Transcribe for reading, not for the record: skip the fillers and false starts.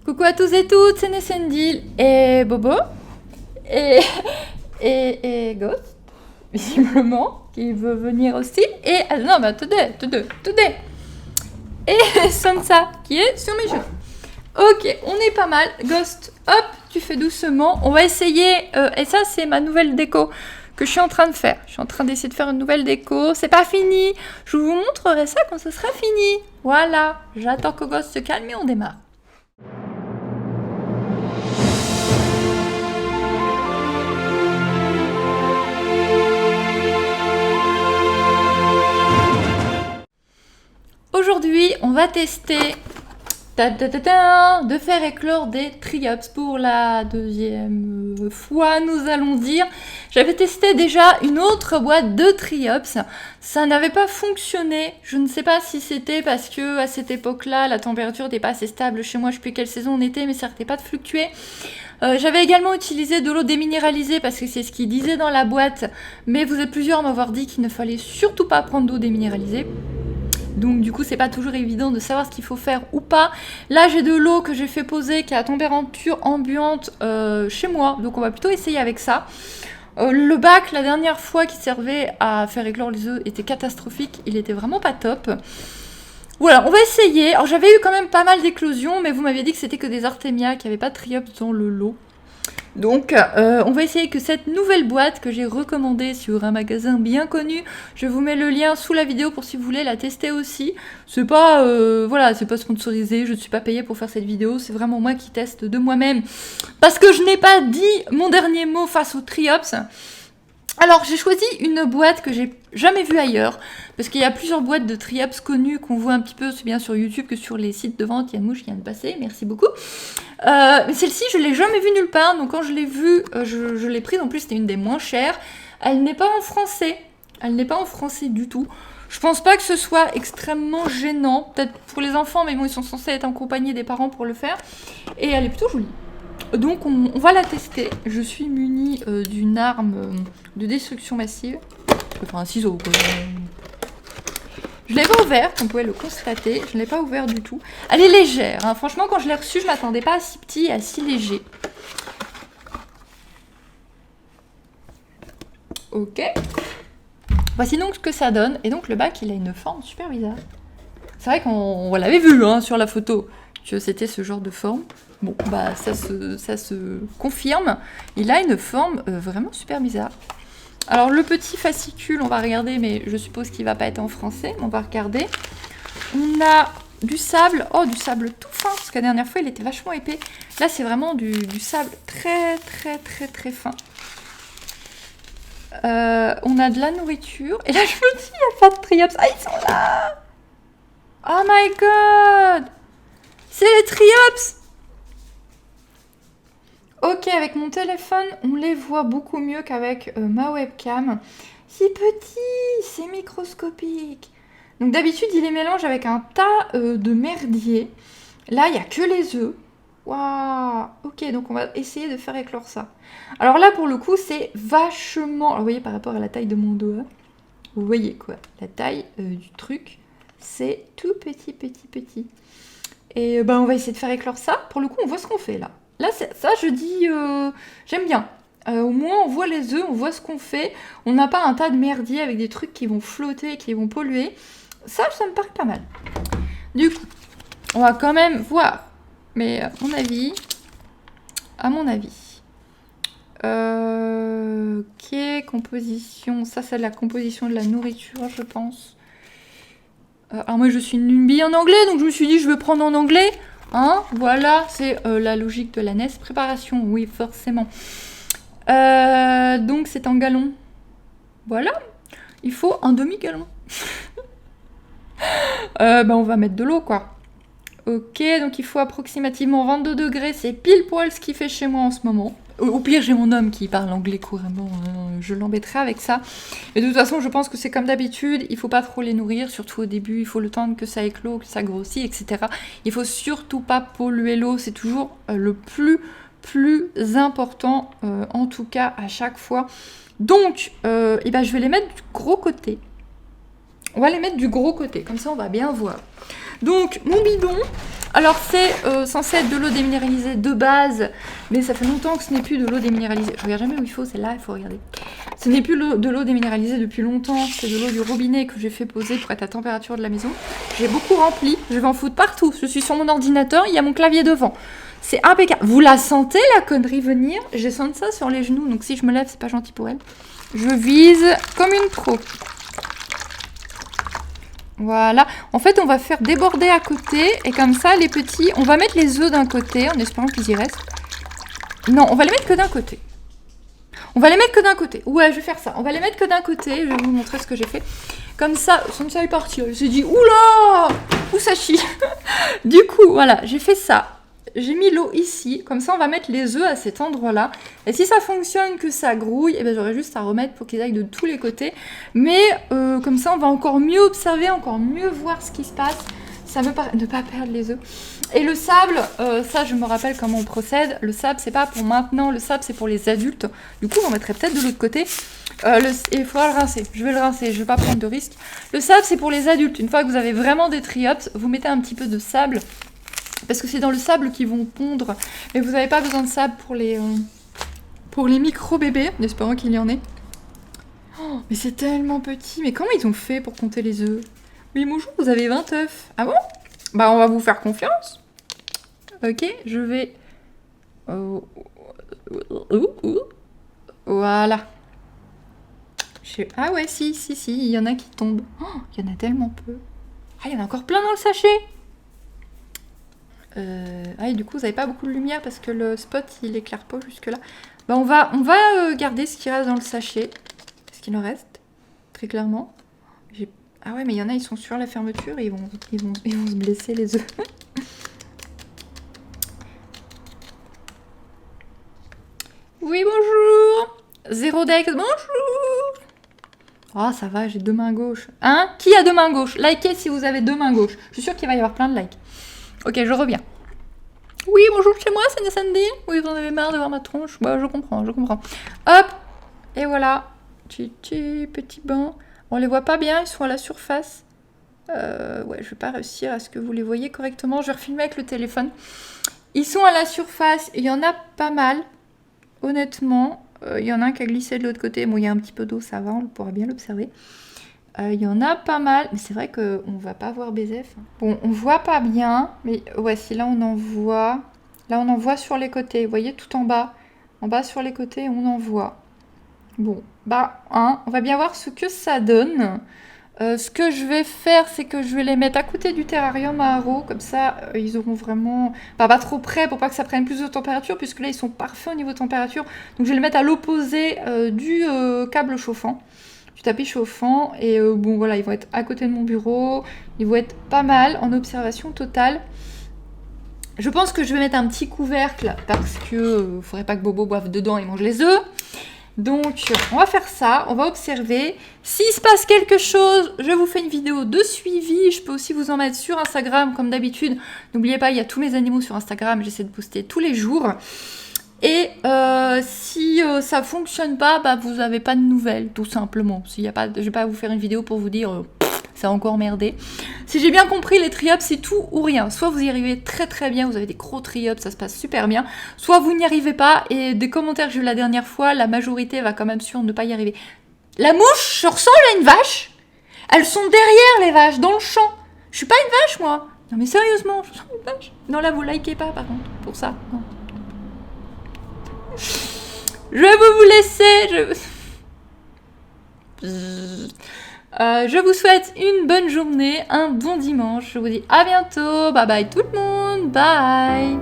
Coucou à tous et toutes, c'est Nessendil et Bobo et, et Ghost, visiblement, qui veut venir aussi. Et non, mais attendez. Et Sansa, qui est sur mes genoux. Ok, on est pas mal. Ghost, hop, tu fais doucement. On va essayer, et ça c'est ma nouvelle déco que je suis en train de faire. Je suis en train d'essayer de faire une nouvelle déco. C'est pas fini. Je vous montrerai ça quand ce sera fini. Voilà, j'attends que Ghost se calme et on démarre. Aujourd'hui, on va tester de faire éclore des triops pour la deuxième fois, nous allons dire. J'avais testé déjà une autre boîte de triops, ça n'avait pas fonctionné. Je ne sais pas si c'était parce que à cette époque-là, la température n'était pas assez stable chez moi, je ne sais plus quelle saison on était, mais ça n'arrêtait pas de fluctuer. J'avais également utilisé de l'eau déminéralisée parce que c'est ce qu'il disait dans la boîte, mais vous êtes plusieurs à m'avoir dit qu'il ne fallait surtout pas prendre d'eau déminéralisée. Donc du coup c'est pas toujours évident de savoir ce qu'il faut faire ou pas. Là j'ai de l'eau que j'ai fait poser qui est à température ambiante chez moi, donc on va plutôt essayer avec ça. Le bac la dernière fois qui servait à faire éclore les œufs était catastrophique, il était vraiment pas top. Voilà, on va essayer. Alors j'avais eu quand même pas mal d'éclosions, mais vous m'aviez dit que c'était que des artémias, qu'il n'y avait pas de triops dans le lot. Donc, on va essayer que cette nouvelle boîte que j'ai recommandée sur un magasin bien connu, je vous mets le lien sous la vidéo pour si vous voulez la tester aussi. C'est pas, voilà, c'est pas sponsorisé, je ne suis pas payée pour faire cette vidéo, c'est vraiment moi qui teste de moi-même. Parce que je n'ai pas dit mon dernier mot face aux triops. Alors, j'ai choisi une boîte que j'ai jamais vue ailleurs, parce qu'il y a plusieurs boîtes de triops connues qu'on voit un petit peu aussi bien sur YouTube que sur les sites de vente. Il y a une mouche qui vient de passer, merci beaucoup. Mais celle-ci, je l'ai jamais vue nulle part, donc quand je l'ai vue, je l'ai prise. En plus, c'était une des moins chères. Elle n'est pas en français. Elle n'est pas en français du tout. Je pense pas que ce soit extrêmement gênant. Peut-être pour les enfants, mais bon, ils sont censés être accompagnés des parents pour le faire. Et elle est plutôt jolie. Donc on va la tester. Je suis munie d'une arme de destruction massive. Enfin un ciseau quoi. Je l'ai pas ouverte, on pouvait le constater. Je ne l'ai pas ouvert du tout. Elle est légère. Hein. Franchement quand je l'ai reçue, je m'attendais pas à si petit et à si léger. Ok. Voici donc ce que ça donne. Et donc le bac il a une forme super bizarre. C'est vrai qu'on l'avait vu hein, sur la photo. Que c'était ce genre de forme. Bon, bah ça se confirme. Il a une forme vraiment super bizarre. Alors le petit fascicule, on va regarder, mais je suppose qu'il va pas être en français. On va regarder. On a du sable. Oh, du sable tout fin, parce que la dernière fois, il était vachement épais. Là, c'est vraiment du sable très fin. On a de la nourriture. Et là, je me dis, il n'y a pas de triops. Ah, ils sont là! Oh my god! C'est les triops! Ok, avec mon téléphone, on les voit beaucoup mieux qu'avec ma webcam. C'est petit, c'est microscopique. Donc d'habitude, il les mélange avec un tas de merdier. Là, il n'y a que les œufs. Waouh! Ok, donc on va essayer de faire éclore ça. Alors là, pour le coup, c'est vachement... Alors, vous voyez, par rapport à la taille de mon doigt, vous voyez quoi? La taille du truc, c'est tout petit. Et ben, on va essayer de faire éclore ça. Pour le coup, on voit ce qu'on fait là. Là, ça, je dis, j'aime bien. Au moins, on voit les œufs, on voit ce qu'on fait. On n'a pas un tas de merdier avec des trucs qui vont flotter, qui vont polluer. Ça me paraît pas mal. Du coup, on va quand même voir. Mais à mon avis. Ok, composition. Ça, c'est de la composition de la nourriture, je pense. Alors moi, je suis une bille en anglais, donc je me suis dit, je vais prendre en anglais. Hein, voilà, c'est la logique de la NES. Préparation, oui, forcément. Donc, c'est en gallons. Voilà. Il faut un demi-gallon. On va mettre de l'eau, quoi. Ok, donc il faut approximativement 22 degrés. C'est pile poil ce qu'il fait chez moi en ce moment. Au pire, j'ai mon homme qui parle anglais couramment. Je l'embêterai avec ça. Et de toute façon, je pense que c'est comme d'habitude. Il faut pas trop les nourrir, surtout au début. Il faut le temps que ça éclot, que ça grossit, etc. Il faut surtout pas polluer l'eau. C'est toujours le plus important, en tout cas à chaque fois. Donc, je vais les mettre du gros côté. On va les mettre du gros côté. Comme ça, on va bien voir. Donc, mon bidon, alors c'est censé être de l'eau déminéralisée de base, mais ça fait longtemps que ce n'est plus de l'eau déminéralisée. Je regarde jamais où il faut, c'est là, il faut regarder. Ce n'est plus de l'eau déminéralisée depuis longtemps, c'est de l'eau du robinet que j'ai fait poser pour être à température de la maison. J'ai beaucoup rempli, je vais en foutre partout. Je suis sur mon ordinateur, il y a mon clavier devant. C'est impeccable. Vous la sentez, la connerie venir? J'ai senti ça sur les genoux, donc si je me lève, c'est pas gentil pour elle. Je vise comme une pro. Voilà. En fait, on va faire déborder à côté. Et comme ça, les petits... On va mettre les œufs d'un côté, en espérant qu'ils y restent. Non, on va les mettre que d'un côté. On va les mettre que d'un côté. Ouais, je vais faire ça. On va les mettre que d'un côté. Je vais vous montrer ce que j'ai fait. Comme ça, ça est parti. Elle s'est dit, oula, où ça chie. Du coup, voilà, j'ai fait ça. J'ai mis l'eau ici, comme ça on va mettre les œufs à cet endroit-là. Et si ça fonctionne, que ça grouille, et ben j'aurai juste à remettre pour qu'ils aillent de tous les côtés. Mais comme ça on va encore mieux observer, encore mieux voir ce qui se passe. Ça me paraît ne pas perdre les œufs. Et le sable, ça je me rappelle comment on procède. Le sable c'est pas pour maintenant, le sable c'est pour les adultes. Du coup on mettrait peut-être de l'autre côté. Il faudra le rincer, je vais le rincer, je vais pas prendre de risque. Le sable c'est pour les adultes. Une fois que vous avez vraiment des triops, vous mettez un petit peu de sable. Parce que c'est dans le sable qu'ils vont pondre. Mais vous n'avez pas besoin de sable pour les micro-bébés, en espérant qu'il y en ait. Oh, mais c'est tellement petit. Mais comment ils ont fait pour compter les œufs? Mais bonjour, vous avez 20 œufs. Ah bon? Bah on va vous faire confiance. Ok, je vais... Voilà. Ah ouais, si, il y en a qui tombent. Oh, il y en a tellement peu. Ah, il y en a encore plein dans le sachet. Ah, et du coup, vous n'avez pas beaucoup de lumière parce que le spot, il éclaire pas jusque-là. Bah, on va garder ce qui reste dans le sachet. Ce qu'il en reste, très clairement. Ah ouais, mais il y en a, ils sont sur la fermeture et ils vont se blesser les œufs. Oui, bonjour. Zéro deck, bonjour. Oh, ça va, j'ai deux mains gauches. Hein? Qui a deux mains gauches? Likez si vous avez deux mains gauches. Je suis sûre qu'il va y avoir plein de likes. Ok, je reviens. Oui, bonjour chez moi, c'est Sandy. Oui, vous en avez marre de voir ma tronche. Bah, je comprends. Hop. Et voilà. Petit banc. On les voit pas bien, ils sont à la surface. Ouais, je vais pas réussir à ce que vous les voyez correctement. Je vais refilmer avec le téléphone. Ils sont à la surface. Il y en a pas mal. Honnêtement. Il y en a un qui a glissé de l'autre côté. Bon, il y a un petit peu d'eau, ça va, on pourra bien l'observer. Il y en a pas mal, mais c'est vrai qu'on va pas voir BZF. Bon, on voit pas bien, mais voici, là on en voit. Là on en voit sur les côtés, vous voyez, tout en bas. En bas sur les côtés, on en voit. Bon, bah, on va bien voir ce que ça donne. Ce que je vais faire, c'est que je vais les mettre à côté du terrarium à haro, comme ça, ils auront vraiment... pas trop près pour pas que ça prenne plus de température, puisque là, ils sont parfaits au niveau de température. Donc je vais les mettre à l'opposé du câble chauffant. Du tapis chauffant, et bon voilà, ils vont être à côté de mon bureau, ils vont être pas mal en observation totale. Je pense que je vais mettre un petit couvercle parce que faudrait pas que Bobo boive dedans et mange les œufs. Donc on va faire ça, on va observer. S'il se passe quelque chose, je vous fais une vidéo de suivi. Je peux aussi vous en mettre sur Instagram comme d'habitude. N'oubliez pas, il y a tous mes animaux sur Instagram, j'essaie de poster tous les jours. Et si ça fonctionne pas, bah vous n'avez pas de nouvelles, tout simplement. S'il y a pas, je vais pas vous faire une vidéo pour vous dire ça a encore merdé. Si j'ai bien compris, les triops c'est tout ou rien. Soit vous y arrivez très très bien, vous avez des gros triops, ça se passe super bien. Soit vous n'y arrivez pas, et des commentaires que j'ai eu la dernière fois, la majorité va quand même sur ne pas y arriver. La mouche se ressemble à une vache. Elles sont derrière les vaches, dans le champ. Je suis pas une vache moi. Non mais sérieusement, je suis une vache. Non là vous likez pas par contre, pour ça. Non. Je vais vous laisser. Je vous souhaite une bonne journée, un bon dimanche. Je vous dis à bientôt. Bye bye tout le monde. Bye.